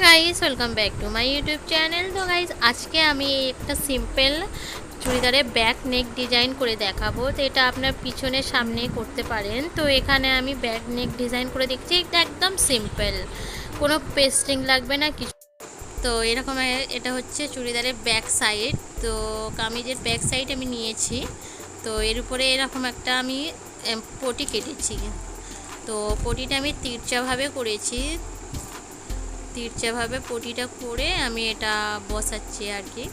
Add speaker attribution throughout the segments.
Speaker 1: Guys welcome back to my YouTube channel. तो guys आज के আমি একটা সিম্পল চুড়িদারে ব্যাক নেক ডিজাইন করে দেখাবো। তো এটা আপনার পিছনে সামনে করতে পারেন। তো এখানে আমি ব্যাক নেক ডিজাইন করে দেখছি, এটা একদম সিম্পল, কোনো পেস্টিং লাগবে না কিছু। তো এরকম এটা হচ্ছে চুড়িদারের ব্যাক সাইড। তো কামিজের ব্যাক সাইড আমি নিয়েছি। তো এর উপরে এরকম একটা আমি পটি কেটেছি। তো পটিটা আমি তিরচাভাবে করেছি, তিরচাভাবে পটিটা করে আমি এটা বসাচ্ছি আর কি।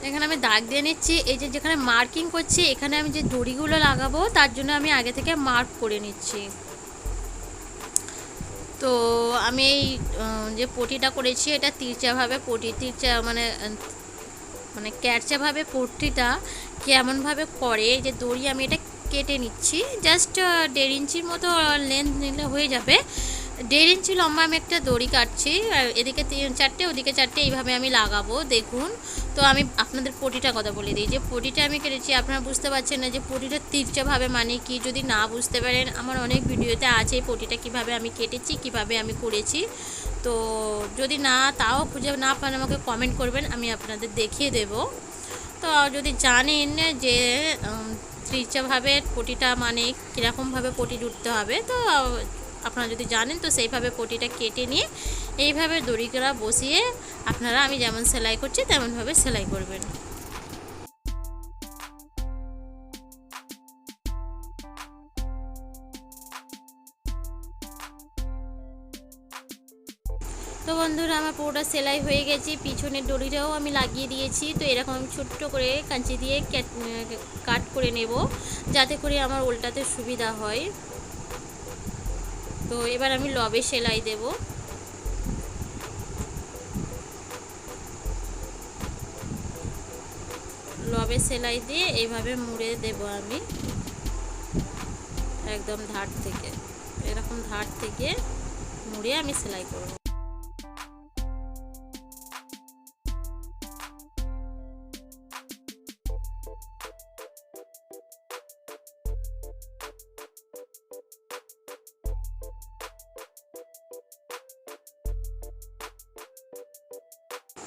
Speaker 1: এখানে আমি দাগ দিয়ে নিচ্ছি। এই যে যেখানে মার্কিং করছি এখানে আমি যে দড়িগুলো লাগাবো তার জন্য আমি আগে থেকে মার্ক করে নিচ্ছি। তো আমি এই যে পটিটা করেছি এটা তিরচাভাবে পটি, তিরচা মানে মানে ক্যারচাভাবে পটিটা কেমনভাবে করে, যে দড়ি আমি এটা কেটে নিচ্ছি। জাস্ট 1.5 ইঞ্চির মতো লেন্থ নিলে হয়ে যাবে। 1.5 ইঞ্চি লম্বা আমি একটা দড়ি কাটছি, আর এদিকে 3-4টে ওদিকে 4টে এইভাবে আমি লাগাবো। দেখুন, তো আমি আপনাদের পটিটা কথা বলে দিই। যে পটিটা আমি কেটেছি আপনারা বুঝতে পারছেন না যে পটিটা তিরচাভাবে মানে কি। যদি না বুঝতে পারেন আমার অনেক ভিডিওতে আছে এই পটিটা কীভাবে আমি কেটেছি, কিভাবে আমি করেছি। তো যদি না তাও খুঁজে না পান আমাকে কমেন্ট করবেন, আমি আপনাদের দেখিয়ে দেব। তো যদি জানেন যে তিরচাভাবে পটিটা মানে কীরকমভাবে পটি জুড়তে হবে, তো আপনারা যদি জানেন তো সেইভাবে পটিটা কেটে নিয়ে এইভাবে দড়িগুলো বসিয়ে আপনারা আমি যেমন সেলাই করছি তেমনভাবে সেলাই করবেন। তো বন্ধুরা আমার পুরোটা সেলাই হয়ে গেছে, পিছনের দড়িটাও আমি লাগিয়ে দিয়েছি। তো এরকম আমি ছোট্ট করে কাঁচি দিয়ে কাট করে নেব যাতে করে আমার উল্টাতে সুবিধা হয়। তো এবার আমি লবে সেলাই দেব। লবে সেলাই দিয়ে এইভাবে মুড়ে দেব আমি একদম ধার থেকে, এরকম ধার থেকে মুড়ে আমি সেলাই করব।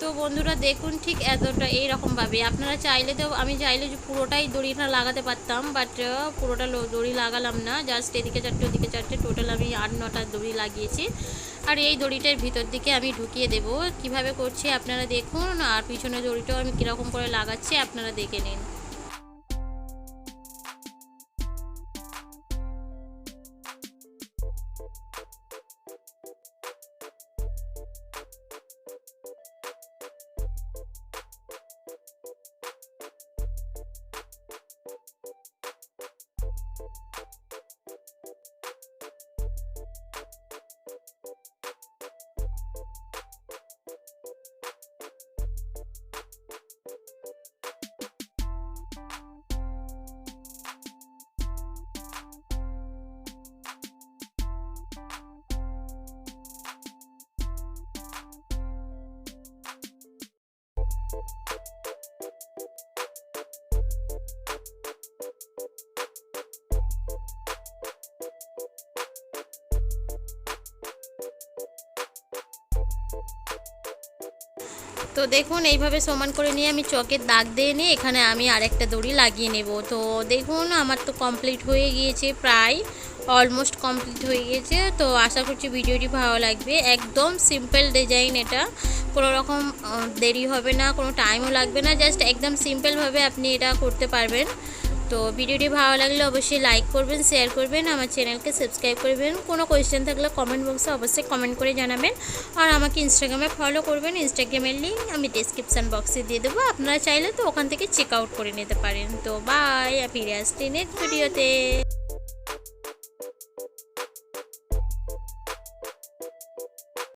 Speaker 1: তো বন্ধুরা দেখুন ঠিক এতটা এইরকমভাবে আপনারা চাইলে, তো আমি চাইলে যে পুরোটাই দড়িটা লাগাতে পারতাম, বাট পুরোটা দড়ি লাগালাম না। জাস্ট এদিকে 4টে ওদিকে 4টে, টোটাল আমি 8-9টা দড়ি লাগিয়েছি। আর এই দড়িটার ভিতর দিকে আমি ঢুকিয়ে দেব। কিভাবে করছি আপনারা দেখুন, আর পিছনে দড়িটাও আমি কীরকম করে লাগাচ্ছি আপনারা দেখে নিন। তো দেখুন এইভাবে সমান করে নিয়ে আমি চকের দাগ দিয়ে নিয়ে এখানে আমি আরেকটা দড়ি লাগিয়ে নেব। তো দেখুন আমার তো কমপ্লিট হয়ে গিয়েছে, প্রায় অলমোস্ট কমপ্লিট হয়ে গিয়েছে। তো আশা করছি ভিডিওটি ভালো লাগবে। একদম সিম্পল ডিজাইন, এটা কোনো রকম দেরি হবে না, কোনো টাইমও লাগবে না, জাস্ট একদম সিম্পলভাবে আপনি এটা করতে পারবেন। তো ভিডিওটি ভালো লাগলে অবশ্যই লাইক করবেন, শেয়ার করবেন, আমার চ্যানেলকে সাবস্ক্রাইব করবেন। কোনো কোয়েশ্চেন থাকলে কমেন্ট বক্সে অবশ্যই কমেন্ট করে জানাবেন। আর আমাকে ইনস্টাগ্রামে ফলো করবেন, ইনস্টাগ্রামের লিঙ্ক আমি ডিসক্রিপশান বক্সে দিয়ে দেবো, আপনারা চাইলে তো ওখান থেকে চেক আউট করে নিতে পারেন। তো বাই, ফিরে আসছি নেক্সট ভিডিওতে।